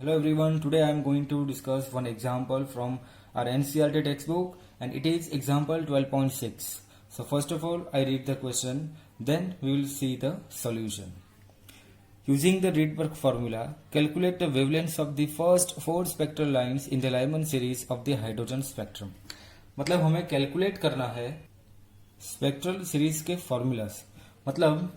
Hello everyone, today I am going to discuss one example from our NCERT textbook and it is example 12.6. So first of all I read the question, then we will see the solution. Using the Rydberg formula, calculate the wavelengths of the first 4 spectral lines in the Lyman series of the hydrogen spectrum. मतलब हमें calculate करना है spectral series के formulas. मतलब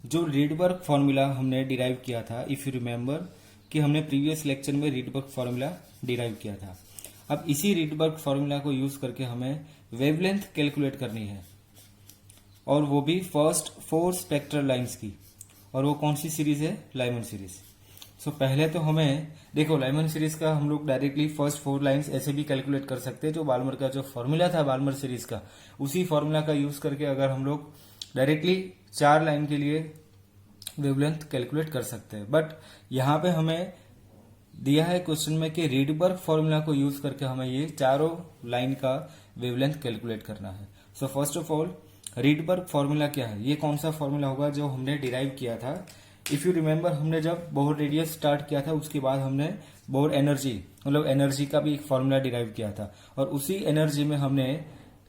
जो रीडबर्ग formula हमने derive किया था, इफ यू रिमेम्बर कि हमने प्रीवियस लेक्चर में रीडबर्ग फॉर्मूला डिराइव किया था. अब इसी रीडबर्ग फॉर्मूला को यूज करके हमें वेवलेंथ कैलकुलेट करनी है और वो भी फर्स्ट 4 स्पेक्ट्रल लाइंस की. और वो कौन सी सीरीज है? Lyman series. सो पहले तो हमें देखो, लाइमन सीरीज का हम लोग डायरेक्टली फर्स्ट 4 लाइंस ऐसे भी कैलकुलेट कर सकते हैं. जो बाल्मर का जो फॉर्मूला था बाल्मर सीरीज का, उसी फॉर्मूला का यूज करके अगर हम लोग डायरेक्टली 4 लाइन के लिए वेवलेंथ कैलकुलेट कर सकते हैं. बट यहाँ पे हमें दिया है क्वेश्चन में कि रीडबर्ग फॉर्मूला को यूज करके हमें ये चारों लाइन का वेवलेंथ कैलकुलेट करना है. So first of all Rydberg formula क्या है? ये कौन सा फॉर्मूला होगा जो हमने डिराइव किया था? इफ यू रिमेम्बर, हमने जब बोर रेडियस स्टार्ट किया था उसके बाद हमने बोर एनर्जी, मतलब एनर्जी का भी एक फॉर्मूला डिराइव किया था. और उसी एनर्जी में हमने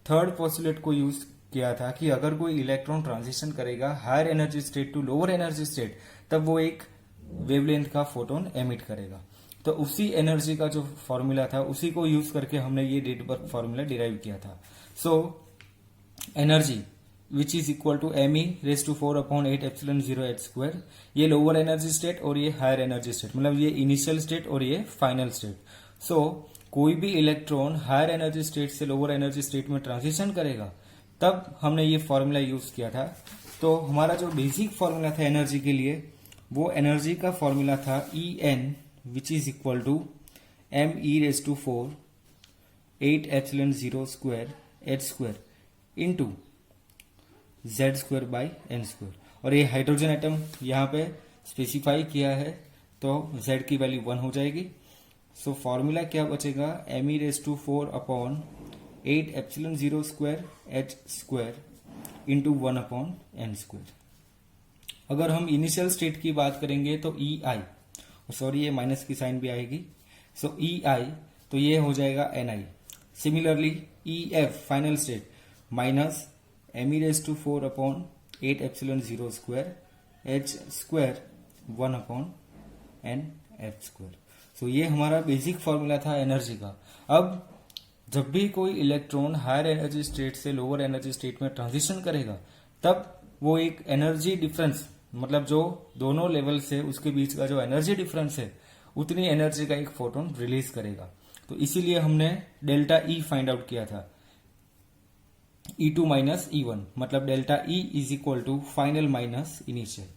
थर्ड पोस्टुलेट को यूज किया था कि अगर कोई इलेक्ट्रॉन ट्रांजिशन करेगा higher energy state to lower energy state, तब वो एक वेवलेंथ का फोटोन एमिट करेगा. तो उसी एनर्जी का जो फॉर्मूला था उसी को यूज करके हमने ये रीडबर्ग फॉर्मूला डिराइव किया था. So energy which is equal to me⁴/8ε0h², ये लोअर एनर्जी स्टेट और ये हायर एनर्जी स्टेट, मतलब ये इनिशियल स्टेट और ये फाइनल स्टेट. सो कोई भी इलेक्ट्रॉन हायर एनर्जी स्टेट से लोअर एनर्जी स्टेट में ट्रांजिशन करेगा, तब हमने ये फॉर्मूला यूज किया था. तो हमारा जो बेसिक फॉर्मूला था एनर्जी के लिए, वो एनर्जी का फॉर्मूला था En which is equal to me⁴8ε0² into Z²/n². और ये हाइड्रोजन एटम यहाँ पे स्पेसिफाई किया है तो Z की वैल्यू 1 हो जाएगी. सो फॉर्मूला क्या बचेगा? me⁴8ε0²h² into 1/n². अगर हम इनिशियल स्टेट की बात करेंगे तो EI, सॉरी ये माइनस की साइन भी आएगी. सो EI तो ये हो जाएगा NI. Similarly EF final state minus me⁴8ε0²h² 1/nf². सो ये हमारा बेसिक फॉर्मूला था एनर्जी का. अब जब भी कोई इलेक्ट्रॉन हायर एनर्जी स्टेट से लोअर एनर्जी स्टेट में ट्रांजिशन करेगा, तब वो एक एनर्जी डिफरेंस, मतलब जो दोनों लेवल से उसके बीच का जो एनर्जी डिफरेंस है, उतनी एनर्जी का एक फोटोन रिलीज करेगा. तो इसीलिए हमने डेल्टा E फाइंड आउट किया था, E2 माइनस E1, मतलब delta E is equal to final minus initial.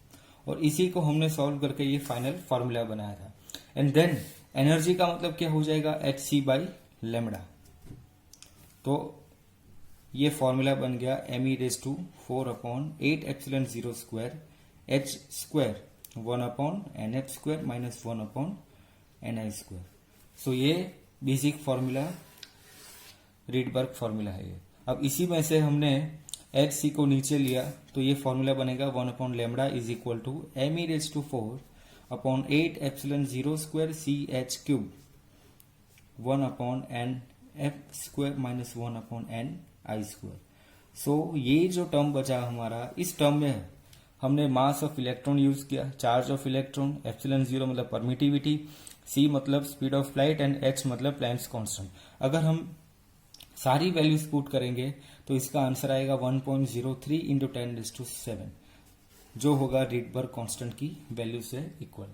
और इसी को हमने सॉल्व करके ये फाइनल फॉर्मूला बनाया था. एंड देन एनर्जी का मतलब क्या हो जाएगा? hc/λ. तो ये फॉर्मूला बन गया me⁴8ε0²h² 1/nf² minus 1/ni². So ये बेसिक फॉर्मूला रीडबर्ग फॉर्मूला है ये. अब इसी में से हमने hc को नीचे लिया तो ये फॉर्मूला बनेगा 1/λ is equal to me⁴8/8ε0²ch³ 1/nf² minus 1/ni². So ये जो टर्म बचा हमारा, इस टर्म में हमने मास ऑफ इलेक्ट्रॉन यूज किया, चार्ज ऑफ इलेक्ट्रॉन, ε0 मतलब परमिटिविटी, c मतलब speed of light and h मतलब प्लैंक्स कांस्टेंट. अगर हम सारी वैल्यूज पुट करेंगे तो इसका आंसर आएगा 1.03 इंटू 10⁻⁷, जो होगा रीडबर्ग कांस्टेंट की वैल्यू से इक्वल.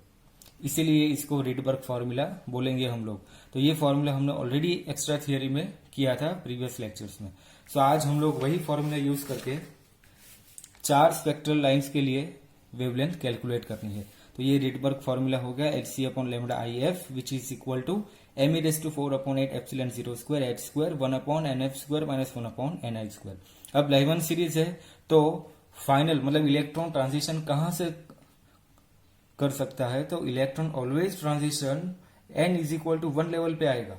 इसीलिए इसको रीडबर्ग फॉर्मूला बोलेंगे हम लोग. तो ये फॉर्मूला हमने ऑलरेडी एक्स्ट्रा थियोरी में किया था प्रीवियस लेक्चर्स में. सो आज हम लोग वही फॉर्मूला यूज करके 4 स्पेक्ट्रल लाइंस के लिए वेवलेंथ कैलकुलेट करनी है. तो ये रीडबर्ग फॉर्मूला हो गया hc/λIF which is equal to me⁴8/8ε0²h² 1/nf² minus 1/ni². अब लाइमन सीरीज है तो फाइनल मतलब इलेक्ट्रॉन ट्रांजिशन कहां से कर सकता है? तो electron always transition n is equal to 1 level पे आएगा.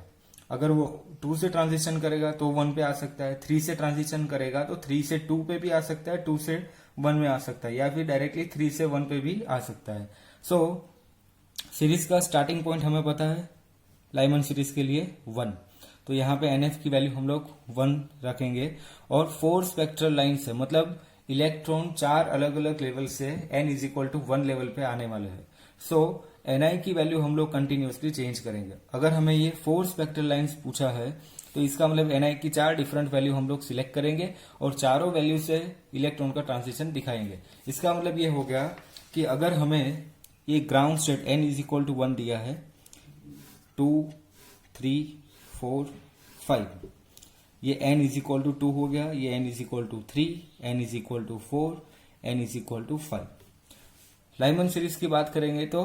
अगर वो 2 से ट्रांजिशन करेगा तो 1 पे आ सकता है, 3 से ट्रांजिशन करेगा तो 3 से 2 पे भी आ सकता है, 2 से 1 में आ सकता है, या फिर डायरेक्टली 3 से 1 पे भी आ सकता है. सो सीरीज का स्टार्टिंग पॉइंट हमें पता है लाइमन सीरीज के लिए 1, तो यहाँ पे NF की वैल्यू हम लोग 1 रखेंगे और 4 स्पेक्ट्रल लाइन से मतलब इलेक्ट्रॉन 4 अलग अलग लेवल से n is equal to 1 level पे आने वाले हैं। सो Ni की वैल्यू हम लोग कंटिन्यूअसली चेंज करेंगे। अगर हमें ये 4 स्पेक्ट्रल लाइंस पूछा है तो इसका मतलब Ni की 4 डिफरेंट वैल्यू हम लोग सिलेक्ट करेंगे और चारों वैल्यू से इलेक्ट्रॉन का ट्रांजिशन दिखाएंगे। इसका मतलब ये हो गया कि अगर हमें ये ground state n is equal to 1 दिया है, 2, 3, 4, 5, ये n इज इक्वल टू 2 हो गया, ये n is equal to 3, n is equal to 4, n is equal to 5। Lyman series की बात करेंगे तो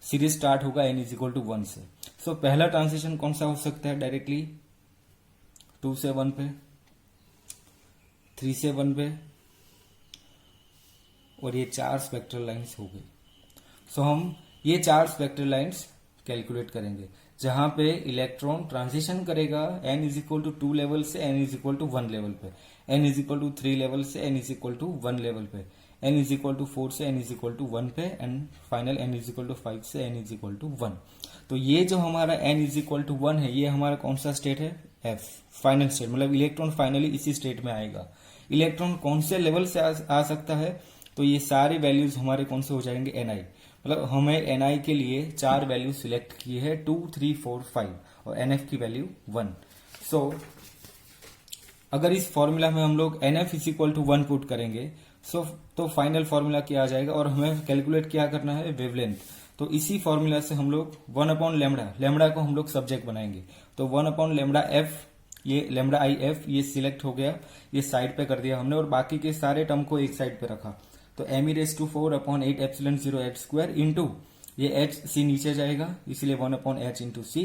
सीरीज स्टार्ट होगा n इज इक्वल टू 1 से। सो पहला ट्रांजिशन कौन सा हो सकता है? डायरेक्टली 2 से 1 पे, 3 से 1 पे, और ये 4 स्पेक्ट्रल लाइंस हो गई। सो हम ये 4 स्पेक्ट्रल लाइंस कैलकुलेट करेंगे जहां पे इलेक्ट्रॉन ट्रांजिशन करेगा n is equal to 2 level से n is equal to 1 level पे, n is equal to 3 level से n is equal to 1 level पे, n इज इक्वल टू 4 से n इज इक्वल टू 1 पे, and final n is equal to 5 से n is equal to 1। तो ये जो हमारा n इज इक्वल टू 1 है, ये हमारा कौन सा स्टेट है? F, फाइनल स्टेट, मतलब इलेक्ट्रॉन फाइनली इसी स्टेट में आएगा। इलेक्ट्रॉन कौन से लेवल से आ सकता है? तो ये सारे वैल्यूज हमारे कौन से हो जाएंगे? Ni, मतलब हमें Ni के लिए 4 वैल्यू सिलेक्ट किए हैं, 2, 3, 4, 5, और NF की वैल्यू 1। सो अगर इस फॉर्मूला में हम लोग NF is equal to 1 put करेंगे तो फाइनल फॉर्मूला क्या आ जाएगा, और हमें कैलकुलेट क्या करना है? वेवलेंथ। तो इसी फॉर्मूला से हम लोग 1 अपॉन लेमडा को हम लोग सब्जेक्ट बनाएंगे, तो 1 अपॉन लेमडा एफ, ये लेमडा आई एफ ये सिलेक्ट हो गया, ये साइड पे कर दिया हमने, और बाकी के सारे टर्म को एक साइड पे रखा। तो m⁴ upon 8 epsilon 0 h square into ये h c नीचे जाएगा, इसलिए 1 अपॉन h इंटू सी,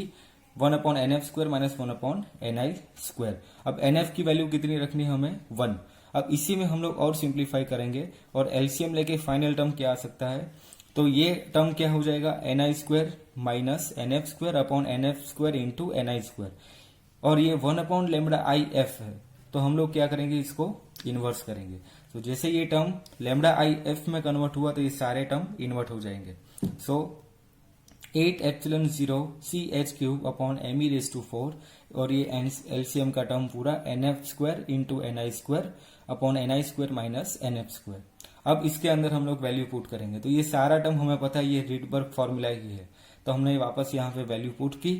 1 upon NF square minus 1 upon NI square. अब NF की वैल्यू कितनी रखनी है हमें? 1। अब इसी में हम लोग और सिंप्लीफाई करेंगे और एलसीएम लेके फाइनल टर्म क्या आ सकता है? तो ये टर्म क्या हो जाएगा? NI square minus NF square upon NF square into NI square, और ये 1 अपॉन लेमडा आई एफ है, तो हम लोग क्या करेंगे? इसको इन्वर्स करेंगे। तो जैसे ये टर्म लेमडा आई एफ में कन्वर्ट हुआ तो ये सारे टर्म इन्वर्ट हो जाएंगे। सो 8 एप्सिलॉन 0 CH³ अपॉन m⁴, और ये एलसीएम का टर्म पूरा NF square into NI square upon NI square minus NF square. अब इसके अंदर हम लोग वैल्यू पुट करेंगे, तो ये सारा टर्म हमें पता है ये रिडबर्ग फॉर्मूला ही है, तो हमने वापस यहाँ पे वैल्यू पुट की।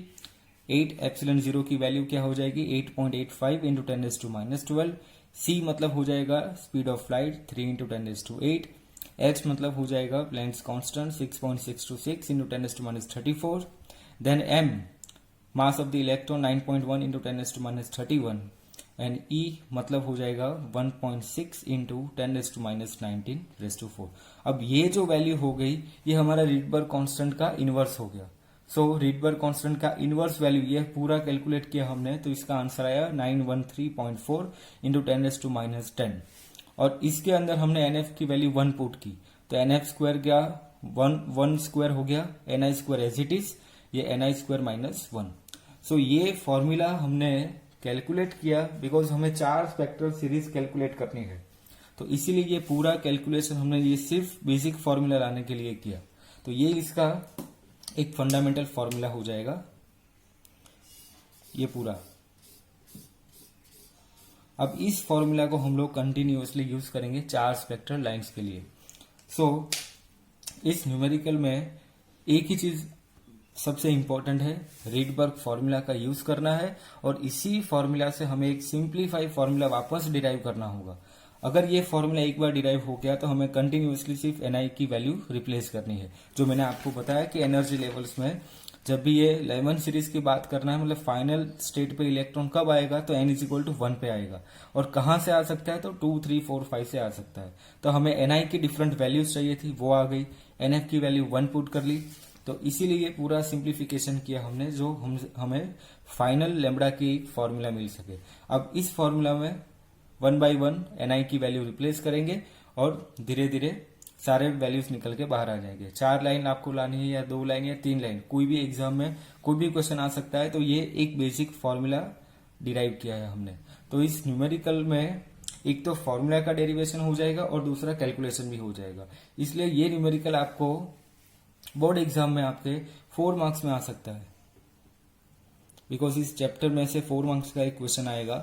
8 एप्सिलॉन 0 की वैल्यू क्या हो जाएगी? 8.85 इंटू 10⁻12। c मतलब हो जाएगा speed of light 3 into 10⁸। h मतलब हो जाएगा Planck's constant 6.626 into 10⁻34। Then m mass of the electron 9.1 into 10⁻31, and e मतलब हो जाएगा 1.6 इंटू 10⁻19⁴। अब ये जो वैल्यू हो गई ये हमारा रिडबर्ग कांस्टेंट का इनवर्स हो गया। सो रिडबर्ग कांस्टेंट का इनवर्स वैल्यू ये पूरा कैलकुलेट किया हमने, तो इसका आंसर आया 913.4 इंटू 10⁻10, और इसके अंदर हमने NF की वैल्यू 1 पुट की, तो NF स्क्वायर क्या 1 स्क्वायर हो गया, NI square as it is, ये NI स्क्वायर माइनस 1। सो ये फॉर्मूला हमने कैलकुलेट किया बिकॉज हमें 4 स्पेक्ट्रल सीरीज कैलकुलेट करनी है, तो इसीलिए ये पूरा कैलकुलेशन हमने ये सिर्फ बेसिक फॉर्मूला लाने के लिए किया। तो ये इसका एक फंडामेंटल फॉर्मूला हो जाएगा ये पूरा। अब इस फॉर्मूला को हम लोग कंटिन्यूअसली यूज करेंगे 4 स्पेक्ट्रल लाइंस के लिए। सो इस न्यूमेरिकल में एक ही चीज सबसे इंपॉर्टेंट है, रिडबर्ग फॉर्मूला का यूज करना है, और इसी फॉर्मूला से हमें एक सिंप्लीफाई फॉर्मूला वापस डिराइव करना होगा। अगर ये फॉर्मूला एक बार डिराइव हो गया तो हमें कंटिन्यूअसली सिर्फ Ni की वैल्यू रिप्लेस करनी है, जो मैंने आपको बताया कि एनर्जी लेवल्स में जब भी ये लाइमन सीरीज की बात करना है, मतलब फाइनल स्टेट पे इलेक्ट्रॉन कब आएगा, तो n इज इक्वल टू 1 पे आएगा, और कहां से आ सकता है? तो 2, 3, 4, 5 से आ सकता है। तो हमें Ni की डिफरेंट वैल्यूज चाहिए थी, वो आ गई। NF की वैल्यू 1 पुट कर ली, तो इसीलिए पूरा सिंप्लीफिकेशन किया हमने, जो हमें फाइनल लेमडा की फॉर्मूला मिल सके। अब इस फॉर्मूला में 1 बाई 1 Ni की वैल्यू रिप्लेस करेंगे और धीरे धीरे सारे वैल्यूज निकल के बाहर आ जाएंगे। 4 लाइन आपको लानी है या 2 लाइन या 3 लाइन, कोई भी एग्जाम में कोई भी क्वेश्चन आ सकता है। तो ये एक बेसिक फॉर्मूला डिराइव किया है हमने। तो इस न्यूमेरिकल में एक तो फॉर्मूला का डेरिवेशन हो जाएगा और दूसरा कैलकुलेशन भी हो जाएगा, इसलिए ये न्यूमेरिकल आपको बोर्ड एग्जाम में आपके 4 मार्क्स में आ सकता है, बिकॉज इस चैप्टर में से 4 मार्क्स का एक क्वेश्चन आएगा,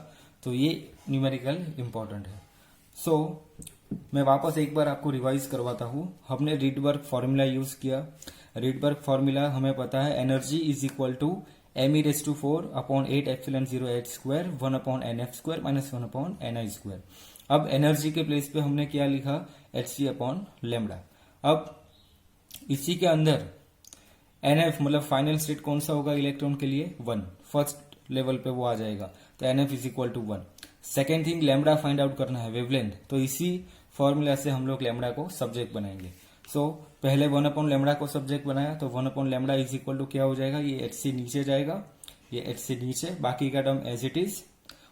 तो ये न्यूमेरिकल इंपॉर्टेंट है। सो मैं वापस एक बार आपको रिवाइज करवाता हूं। हमने रीडबर्ग फॉर्मूला यूज किया। रीडबर्ग फॉर्मूला हमें पता है, energy is equal to me⁴ upon 8ε0h², 1/nf² minus 1/ni²। अब एनर्जी के प्लेस पे हमने क्या लिखा, hc/λ। अब इसी के अंदर NF मतलब फाइनल स्टेट कौन सा होगा इलेक्ट्रॉन के लिए, 1, फर्स्ट लेवल पे वो आ जाएगा, तो NF is equal to 1। Second thing, lambda find out करना है, वेवलेंथ, तो इसी फॉर्मूला से हम लोग लैम्डा को सब्जेक्ट बनाएंगे। सो पहले 1/λ को सब्जेक्ट बनाया, तो 1/λ इज इक्वल टू क्या हो जाएगा, ये hc नीचे जाएगा, ये hc नीचे, बाकी का टर्म एज इट इज,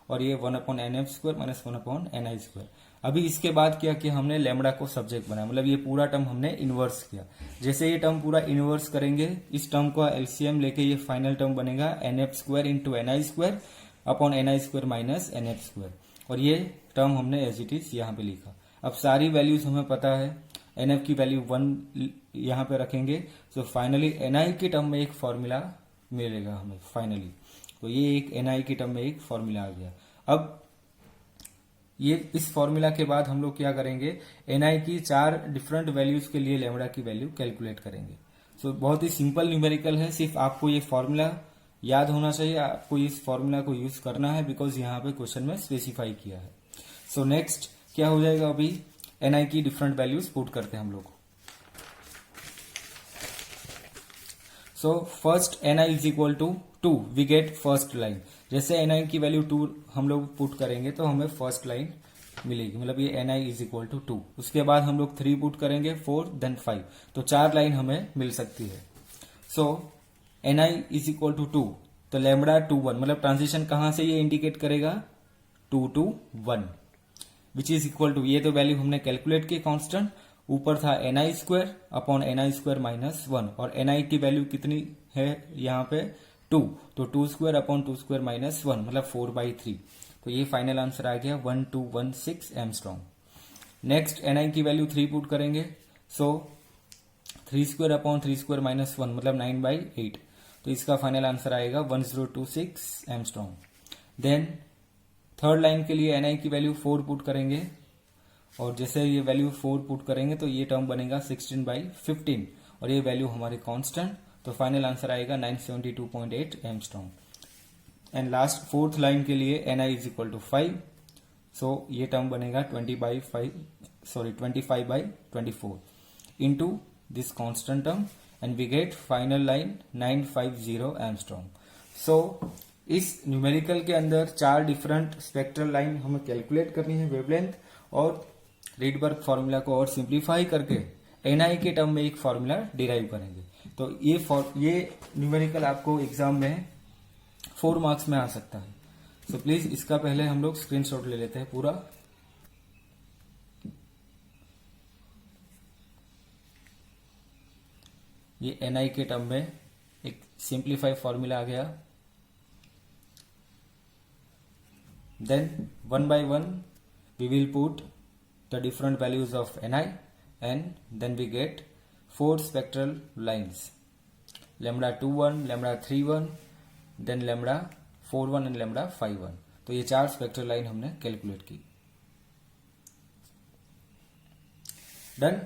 और ये 1/nf² माइनस 1/ni²। अभी इसके बाद क्या किया हमने, लैम्डा को सब्जेक्ट बनाया, मतलब ये पूरा टर्म हमने इनवर्स किया। जैसे ये टर्म पूरा इनवर्स करेंगे, इस टर्म का एलसीएम लेके ये फाइनल टर्म बनेगा nf² into ni² upon ni² minus nf², और ये टर्म हमने एज इट इज यहाँ पे लिखा। अब सारी वैल्यूज हमें पता है, nf की वैल्यू 1 यहाँ पे रखेंगे, तो फाइनली ni के टर्म में एक फॉर्मूला मिलेगा हमें फाइनली, तो ये एक ni की टर्म में एक फॉर्मूला आ गया। अब ये इस फॉर्मूला के बाद हम लोग क्या करेंगे, ni की 4 डिफरेंट वैल्यूज के लिए लैम्डा की वैल्यू कैलकुलेट करेंगे। सो बहुत ही सिंपल न्यूमेरिकल है, सिर्फ आपको ये फॉर्मूला याद होना चाहिए, आपको इस फॉर्मूला को यूज करना है, बिकॉज यहाँ पे क्वेश्चन में स्पेसिफाई किया है। सो नेक्स्ट क्या हो जाएगा, अभी ni की डिफरेंट वैल्यूज पुट करते हैं हम लोग। So first ni is equal to 2, we get first line. जैसे ni की वैल्यू 2 हम लोग पुट करेंगे तो हमें फर्स्ट लाइन मिलेगी, मतलब ये ni इज इक्वल टू 2। उसके बाद हम लोग 3 पुट करेंगे, 4 देन 5, तो 4 लाइन हमें मिल सकती है। सो ni इज इक्वल टू 2, तो लैम्डा 2 1, मतलब ट्रांजिशन कहां से ये इंडिकेट करेगा, 2 to 1, which is equal to, ये तो वैल्यू हमने कैलकुलेट की कांस्टेंट, ऊपर था ni² अपॉन ni² माइनस 1, और ni की वैल्यू कितनी है यहाँ पे 2, तो 2² अपॉन 2² माइनस 1, मतलब 4/3, तो ये फाइनल आंसर आ गया 1216 एंगस्ट्रॉम। नेक्स्ट ni की वैल्यू 3 पुट करेंगे, सो 3² अपॉन 3² माइनस 1, मतलब 9/8, तो इसका फाइनल आंसर आएगा 1026 एंगस्ट्रॉम। देन थर्ड लाइन के लिए ni की वैल्यू 4 पुट करेंगे, और जैसे ये वैल्यू 4 पुट करेंगे तो ये टर्म बनेगा 16/15, और ये वैल्यू हमारी कांस्टेंट, तो फाइनल आंसर आएगा 972.8 angstrom. And last fourth line के लिए ni is equal to 5, so ये टर्म बनेगा 25/24 into this constant term, and we get final line 950 angstrom. So इस न्यूमेरिकल के अंदर 4 डिफरेंट स्पेक्ट्रल लाइन हमें कैलकुलेट करनी है, वेवलेंथ, और रीडबर्ग फॉर्मूला को और सिंप्लीफाई करके ni के टर्म में एक फॉर्मूला डिराइव करेंगे। तो ये न्यूमेरिकल आपको एग्जाम में 4 मार्क्स में आ सकता है। सो प्लीज इसका पहले हम लोग स्क्रीनशॉट ले लेते हैं पूरा। ये ni के टर्म में एक सिंप्लीफाई फॉर्मूला आ गया। Then 1 by 1 we will put the different values of ni, and then we get 4 spectral lines, lambda 2 1, lambda 3 1, then lambda 4 1 and lambda 5 1। तो ये 4 स्पेक्ट्रल लाइन हमने कैलकुलेट की। डन।